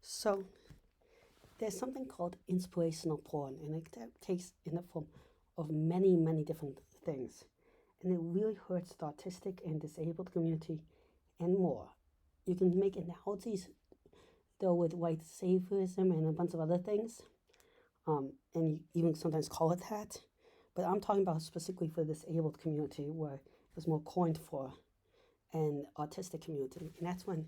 So there's something called inspirational porn, and it takes in the form of many, many different things. And it really hurts the autistic and disabled community and more. You can make analogies, though, with white saviorism and a bunch of other things, and you even sometimes call it that. But I'm talking about specifically for the disabled community, where it was more coined for an autistic community. And that's when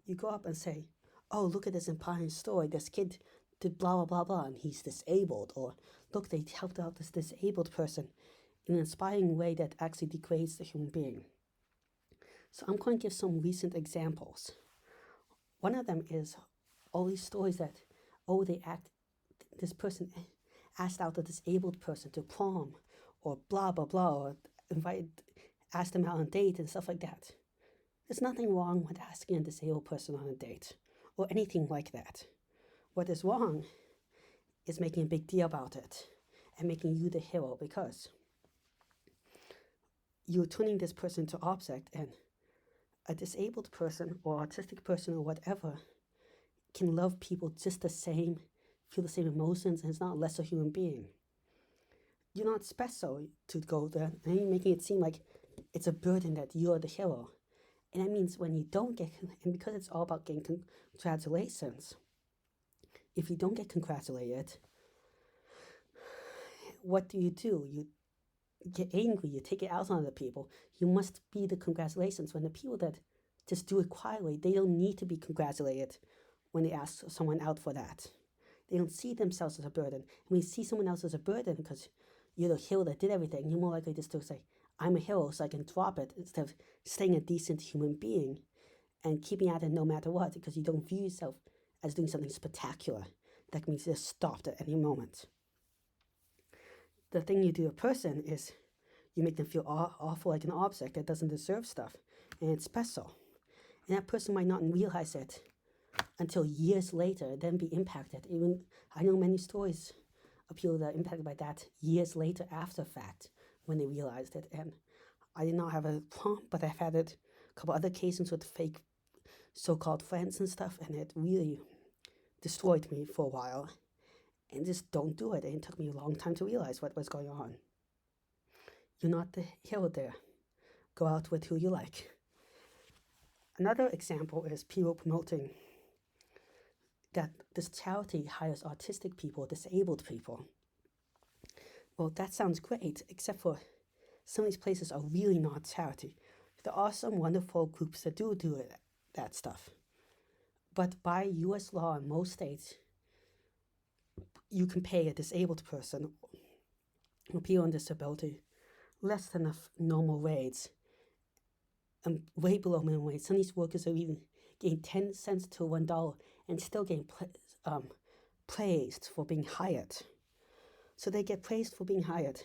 you go up and say, oh, look at this empowering story. This kid did blah, blah, blah, blah, and he's disabled. Or look, they helped out this disabled person in an inspiring way that actually degrades the human being. So I'm going to give some recent examples. One of them is all these stories that, oh, this person asked out a disabled person to prom, or blah, blah, blah, or asked them out on a date and stuff like that. There's nothing wrong with asking a disabled person on a date, or anything like that. What is wrong is making a big deal about it and making you the hero, because you're turning this person to object, and a disabled person or autistic person or whatever can love people just the same, feel the same emotions, and is not a lesser human being. You're not special to go there, and you're making it seem like it's a burden that you're the hero. And that means when you don't get, and because it's all about getting congratulations, if you don't get congratulated, what do? You get angry, you take it out on other people. You must be the congratulations. When the people that just do it quietly, they don't need to be congratulated when they ask someone out for that. They don't see themselves as a burden. And when you see someone else as a burden because you're the hero that did everything, you're more likely just to say, I'm a hero, so I can drop it, instead of staying a decent human being and keeping at it no matter what, because you don't view yourself as doing something spectacular that can be just stopped at any moment. The thing you do to a person is you make them feel awful, like an object that doesn't deserve stuff, and it's special. And that person might not realize it until years later, then be impacted. Even I know many stories of people that are impacted by that years later after fact when they realized it. And I did not have a problem, but I've had it a couple other cases with fake so-called friends and stuff, and it really destroyed me for a while. And just don't do it. And it took me a long time to realize what was going on. You're not the hero there. Go out with who you like. Another example is people promoting that this charity hires autistic people, disabled people. Well, that sounds great, except for some of these places are really not charity. There are some wonderful groups that do that stuff. But by US law in most states, you can pay a disabled person or people on disability less than a normal wage, and way below minimum wage. Some of these workers are even getting 10 cents to $1 and still getting praised for being hired. So they get praised for being hired.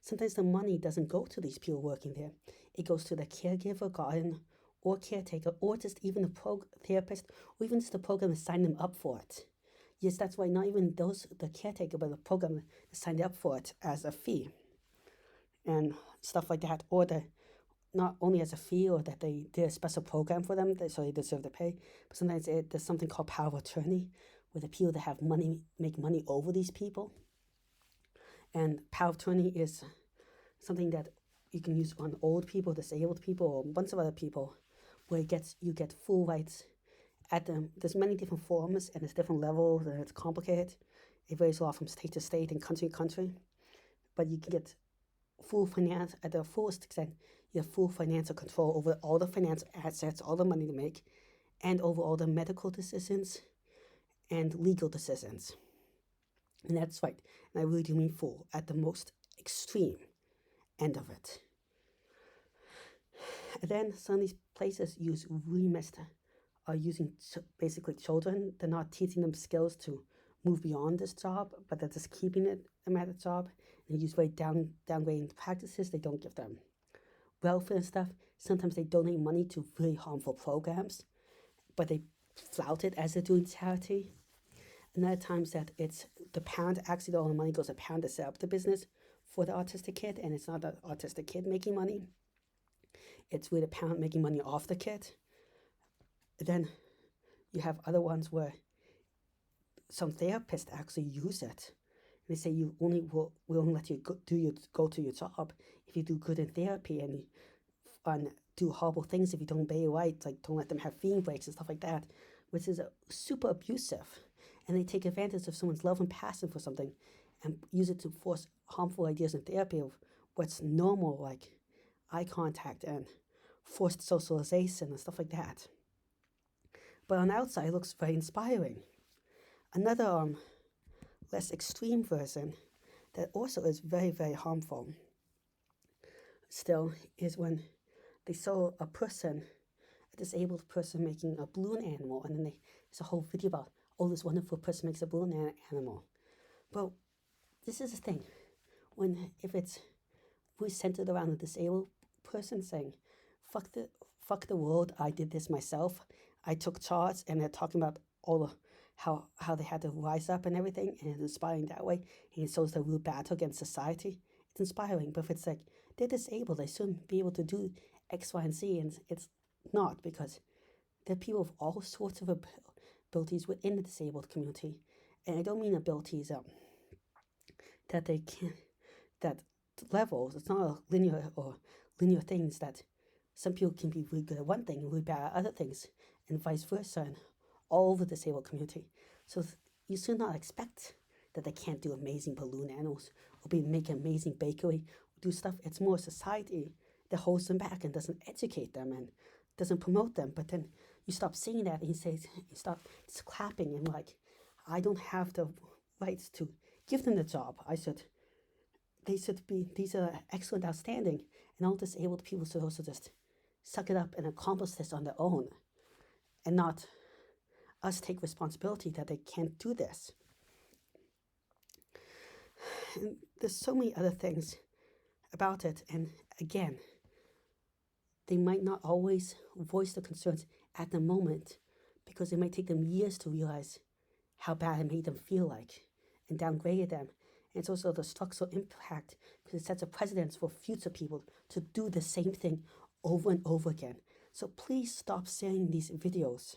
Sometimes the money doesn't go to these people working there. It goes to the caregiver, guardian, or caretaker, or just even the therapist, or even just the program that signed them up for it. Yes, that's why not even the caretaker, but the program that signed up for it as a fee and stuff like that, or not only as a fee, or that they did a special program for them, so they deserve to pay, but sometimes there's something called power of attorney, where the people that have money make money over these people. And power of attorney is something that you can use on old people, disabled people, or a bunch of other people, where you get full rights at them. There's many different forms, and there's different levels, and it's complicated. It varies a lot from state to state and country to country, but you can get full finance at the fullest extent. You have full financial control over all the financial assets, all the money to make, and over all the medical decisions and legal decisions. And that's right. And I really do mean full, at the most extreme end of it. And then some of these places are using basically children. They're not teaching them skills to move beyond this job, but they're just keeping them at the job. And use very downgrading practices. They don't give them welfare and stuff. Sometimes they donate money to really harmful programs, but they flout it as they're doing charity. And other times that it's the parent, actually all the money goes to the parent to set up the business for the autistic kid, and it's not the autistic kid making money. It's really the parent making money off the kid. And then you have other ones where some therapists actually use it. They say you only will only let you go to your job if you do good in therapy and do horrible things if you don't obey your rights, like don't let them have feeding breaks and stuff like that, which is super abusive. And they take advantage of someone's love and passion for something and use it to force harmful ideas in therapy of what's normal, like eye contact and forced socialization and stuff like that. But on the outside, it looks very inspiring. Another less extreme version that also is very, very harmful still is when they saw a disabled person making a balloon animal, and then there's a whole video about, oh, this wonderful person makes a balloon animal. Well, this is the thing. If it's really centered around a disabled person saying, fuck the world, I did this myself, I took charge, and they're talking about all of how they had to rise up and everything, and it's inspiring that way, and it shows the real battle against society, it's inspiring. But if it's like, they're disabled, they shouldn't be able to do X, Y, and Z, and it's not, because there are people with all sorts of abilities within the disabled community. And I don't mean abilities that they can, that levels, it's not a linear things, that some people can be really good at one thing and really bad at other things, and vice versa, and all over the disabled community. So you should not expect that they can't do amazing balloon animals or make an amazing bakery, or do stuff. It's more society that holds them back and doesn't educate them and doesn't promote them. But then you stop seeing that and you stop clapping and like, I don't have the rights to give them the job. These are excellent, outstanding, and all disabled people should also just suck it up and accomplish this on their own, and not us take responsibility that they can't do this. And there's so many other things about it, and again, they might not always voice their concerns at the moment, because it might take them years to realize how bad it made them feel like and downgraded them. And it's also the structural impact, because it sets a precedence for future people to do the same thing over and over again. So please stop sharing these videos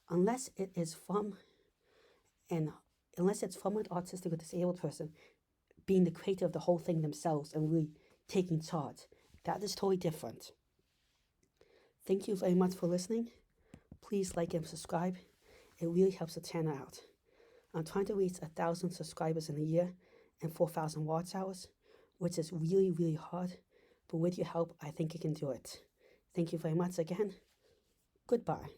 unless it's from an autistic or disabled person being the creator of the whole thing themselves and really taking charge. That is totally different. Thank you very much for listening. Please like and subscribe. It really helps the channel out. I'm trying to reach 1,000 subscribers in a year and 4,000 watch hours, which is really, really hard. But with your help, I think I can do it. Thank you very much again. Goodbye.